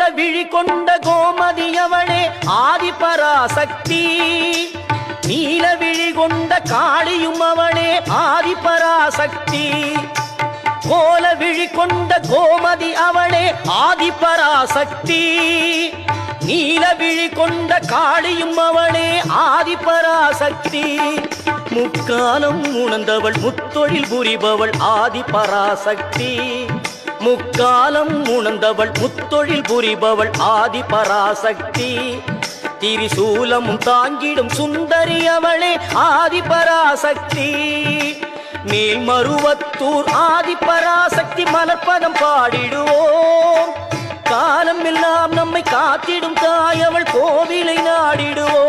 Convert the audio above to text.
விழி கொண்ட கோமதி அவளே ஆதிபராசக்தி. நீல விழி கொண்ட காளியும் அவளே ஆதிபராசக்தி. கோல விழி கொண்ட கோமதி அவளே ஆதிபராசக்தி. நீல விழி கொண்ட காளியும் அவளே ஆதிபராசக்தி. முக்காலம் உணர்ந்தவள் முத்தொழில் புரிபவள் ஆதிபராசக்தி. முக்காலம் உணர்ந்தவள் முத்தொழில் புரிபவள் ஆதிபராசக்தி. திரிசூலமும் தாங்கிடும் சுந்தரி அவளே ஆதிபராசக்தி. மேல்மருவத்தூர் ஆதிபராசக்தி மலர்பதம் பாடிடுவோம். காலம் எல்லாம் நம்மை காத்திடும் தாய் அவள் கோவிலை நாடிடுவோம்.